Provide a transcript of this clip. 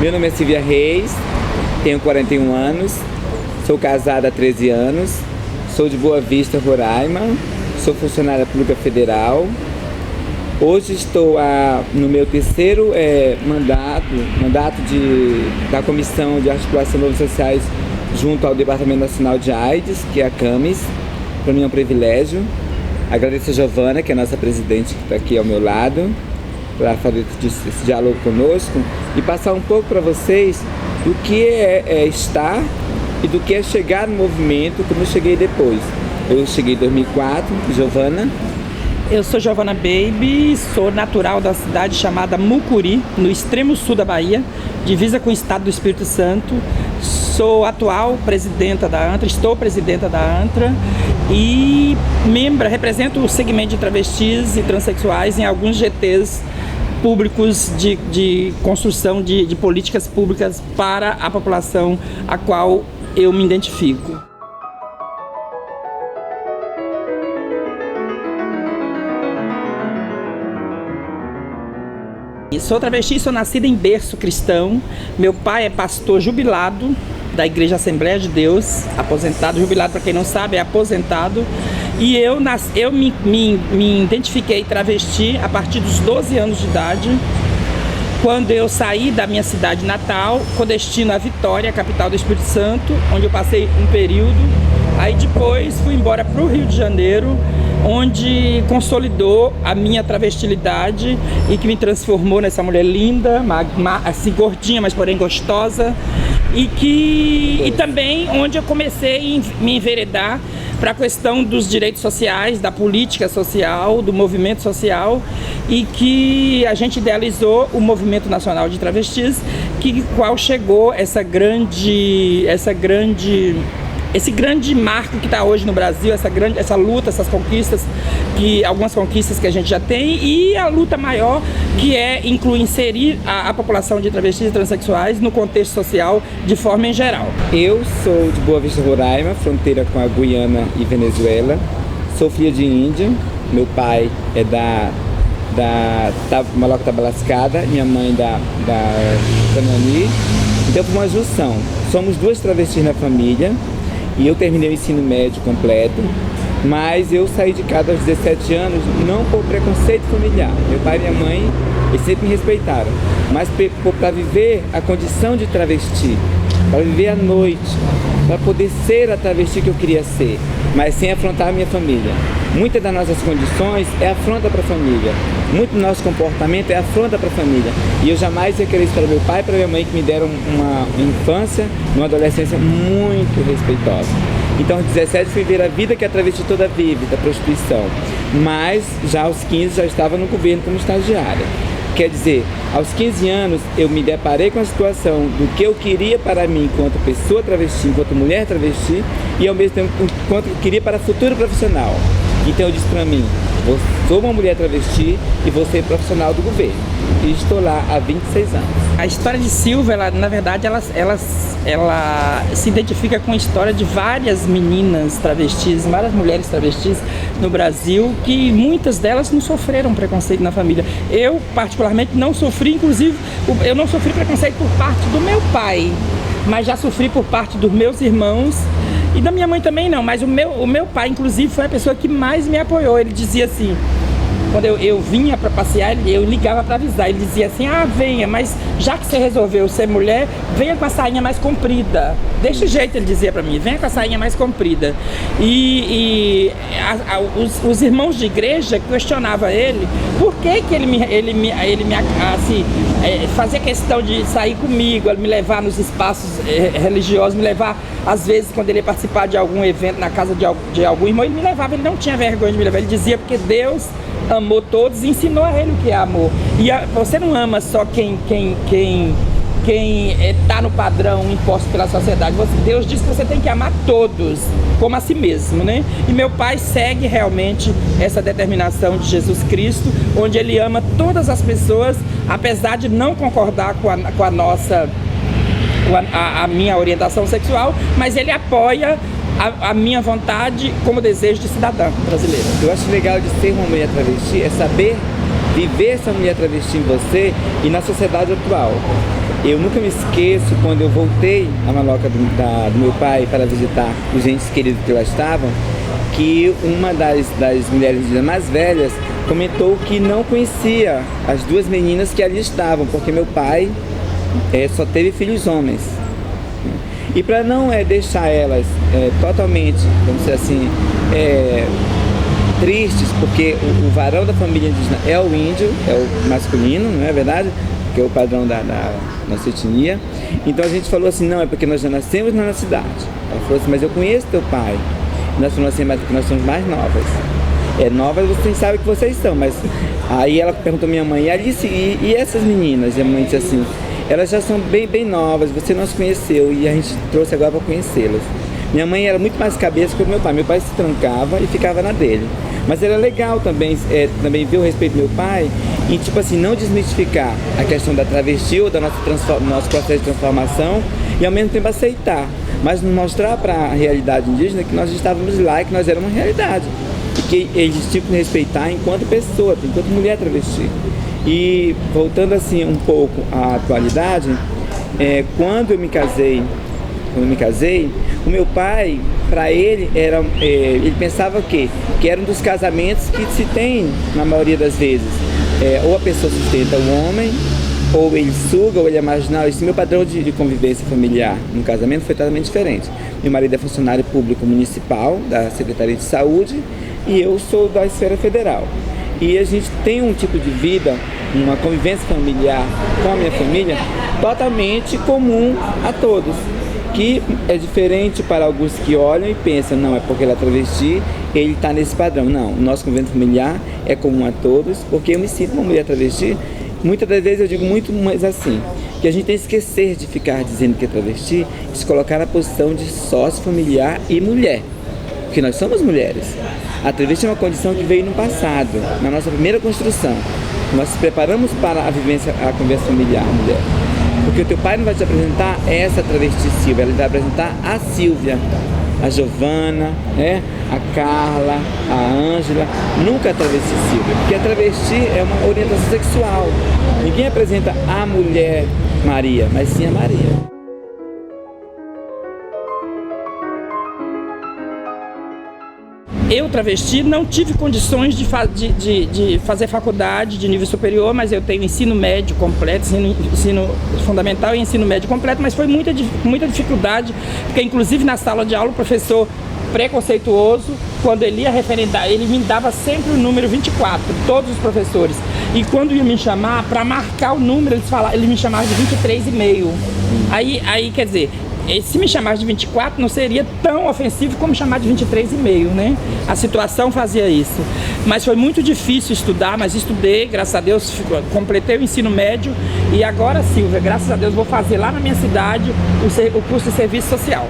Meu nome é Silvia Reis, tenho 41 anos, sou casada há 13 anos, sou de Boa Vista, Roraima, sou funcionária pública federal. Hoje estou no meu terceiro mandato da Comissão de Articulação de Movimentos Sociais junto ao Departamento Nacional de AIDS, que é a CAMES. Para mim é um privilégio. Agradeço a Giovana, que é a nossa presidente, que está aqui ao meu lado, para fazer esse diálogo conosco e passar um pouco para vocês do que é estar e do que é chegar no movimento, como eu cheguei depois. Eu cheguei em 2004, Giovana. Eu sou Giovana Baby, sou natural da cidade chamada Mucuri, no extremo sul da Bahia, divisa com o estado do Espírito Santo. Sou atual presidenta da ANTRA, estou presidenta da ANTRA e represento o segmento de travestis e transexuais em alguns GTs públicos de construção de políticas públicas para a população a qual eu me identifico. Sou travesti, sou nascida em berço cristão. Meu pai é pastor jubilado da Igreja Assembleia de Deus, aposentado. Jubilado, para quem não sabe, é aposentado. E eu me identifiquei travesti a partir dos 12 anos de idade, quando eu saí da minha cidade natal, com destino a Vitória, capital do Espírito Santo, onde eu passei um período. Aí depois fui embora para o Rio de Janeiro, onde consolidou a minha travestilidade e que me transformou nessa mulher linda, assim gordinha, mas porém gostosa, e também onde eu comecei a me enveredar para a questão dos direitos sociais, da política social, do movimento social, e que a gente idealizou o Movimento Nacional de Travestis, qual chegou esse grande marco que está hoje no Brasil, essa luta, essas conquistas, algumas conquistas que a gente já tem, e a luta maior que é inserir a população de travestis e transexuais no contexto social de forma em geral. Eu sou de Boa Vista, Roraima, fronteira com a Guiana e Venezuela. Sou filha de índia, meu pai é da Maloca Tabalascada, minha mãe da Canani. Então foi uma junção. Somos duas travestis na família. E eu terminei o ensino médio completo, mas eu saí de casa aos 17 anos, não por preconceito familiar. Meu pai e minha mãe, eles sempre me respeitaram, mas para viver a condição de travesti, para viver a noite, para poder ser a travesti que eu queria ser, mas sem afrontar a minha família. Muitas das nossas condições é afronta para a família, muito do nosso comportamento é afronta para a família. E eu jamais ia querer isso para meu pai e para minha mãe, que me deram uma infância, uma adolescência muito respeitosa. Então aos 17 fui ver a vida que a travesti toda vive, da prostituição. Mas já aos 15 já estava no governo como estagiária. Quer dizer, aos 15 anos eu me deparei com a situação do que eu queria para mim enquanto pessoa travesti, enquanto mulher travesti, e ao mesmo tempo enquanto eu queria para futuro profissional. Então eu disse para mim, sou uma mulher travesti e vou ser profissional do governo. E estou lá há 26 anos. A história de Silvia, na verdade, ela se identifica com a história de várias meninas travestis, várias mulheres travestis no Brasil, que muitas delas não sofreram preconceito na família. Eu, particularmente, não sofri, inclusive, eu não sofri preconceito por parte do meu pai, mas já sofri por parte dos meus irmãos. E da minha mãe também não, mas o meu pai, inclusive, foi a pessoa que mais me apoiou. Ele dizia assim, quando eu vinha para passear, eu ligava para avisar. Ele dizia assim, venha, mas já que você resolveu ser mulher, venha com a sainha mais comprida. Desse jeito ele dizia para mim, venha com a sainha mais comprida. Os irmãos de igreja questionavam ele, por que ele fazia questão de sair comigo, me levar nos espaços religiosos, me levar, às vezes, quando ele ia participar de algum evento na casa de algum irmão, ele me levava, ele não tinha vergonha de me levar, ele dizia porque Deus amou todos e ensinou a ele o que é amor. E você não ama só quem está no padrão imposto pela sociedade. Deus diz que você tem que amar todos, como a si mesmo, né? E meu pai segue realmente essa determinação de Jesus Cristo, onde ele ama todas as pessoas, apesar de não concordar com a minha orientação sexual, mas ele apoia a minha vontade como desejo de cidadã brasileira. Eu acho legal de ser uma mulher travesti é saber viver essa mulher travesti em você e na sociedade atual. Eu nunca me esqueço quando eu voltei a maloca do meu pai para visitar os entes queridos que lá estavam, que uma das mulheres mais velhas comentou que não conhecia as duas meninas que ali estavam, porque meu pai só teve filhos homens. E para não deixar elas totalmente, vamos dizer assim, tristes, porque o varão da família indígena é o índio, é o masculino, não é verdade? Que é o padrão da nossa etnia. Então a gente falou assim, não, é porque nós já nascemos na cidade. Ela falou assim, mas eu conheço teu pai. Nós falamos assim, mas porque nós somos mais novas. Novas vocês sabem que vocês são, mas... Aí ela perguntou à minha mãe, e Alice, e essas meninas? E a mãe disse assim, elas já são bem novas, você não as conheceu, e a gente trouxe agora para conhecê-las. Minha mãe era muito mais cabeça que o meu pai. Meu pai se trancava e ficava na dele. Mas era legal também ver o respeito do meu pai e, tipo assim, não desmistificar a questão da travesti ou do nosso processo de transformação e, ao mesmo tempo, aceitar. Mas mostrar para a realidade indígena que nós estávamos lá e que nós éramos uma realidade. E que eles tinham que respeitar enquanto pessoa, enquanto mulher travesti. E, voltando assim um pouco à atualidade, quando eu me casei, o meu pai, para ele, ele pensava que era um dos casamentos que se tem na maioria das vezes. Ou a pessoa sustenta o homem, ou ele suga, ou ele é marginal. Esse meu padrão de convivência familiar no casamento foi totalmente diferente. Meu marido é funcionário público municipal, da Secretaria de Saúde, e eu sou da esfera federal. E a gente tem um tipo de vida, uma convivência familiar com a minha família totalmente comum a todos, que é diferente para alguns que olham e pensam, não, é porque ele é travesti, ele está nesse padrão. Não, o nosso convívio familiar é comum a todos, porque eu me sinto uma mulher travesti. Muitas das vezes eu digo muito mais assim, que a gente tem que esquecer de ficar dizendo que é travesti, e se colocar na posição de sócio familiar e mulher, porque nós somos mulheres. A travesti é uma condição que veio no passado, na nossa primeira construção. Nós nos preparamos para a convivência familiar, mulher. Porque o teu pai não vai te apresentar essa travesti Silvia, ele vai apresentar a Silvia, a Giovana, a Carla, a Ângela, nunca a travesti Silvia, porque a travesti é uma orientação sexual. Ninguém apresenta a mulher Maria, mas sim a Maria. Eu, travesti, não tive condições de fazer faculdade de nível superior, mas eu tenho ensino médio completo, ensino fundamental e ensino médio completo, mas foi muita dificuldade, porque inclusive na sala de aula o professor preconceituoso, quando ele ia referendar, ele me dava sempre o número 24, todos os professores. E quando ia me chamar, para marcar o número, eles me chamavam de 23,5. Aí, quer dizer, se me chamar de 24 não seria tão ofensivo como chamar de 23,5, né? A situação fazia isso. Mas foi muito difícil estudar, mas estudei, graças a Deus, completei o ensino médio e agora, Silvia, graças a Deus, vou fazer lá na minha cidade o curso de serviço social.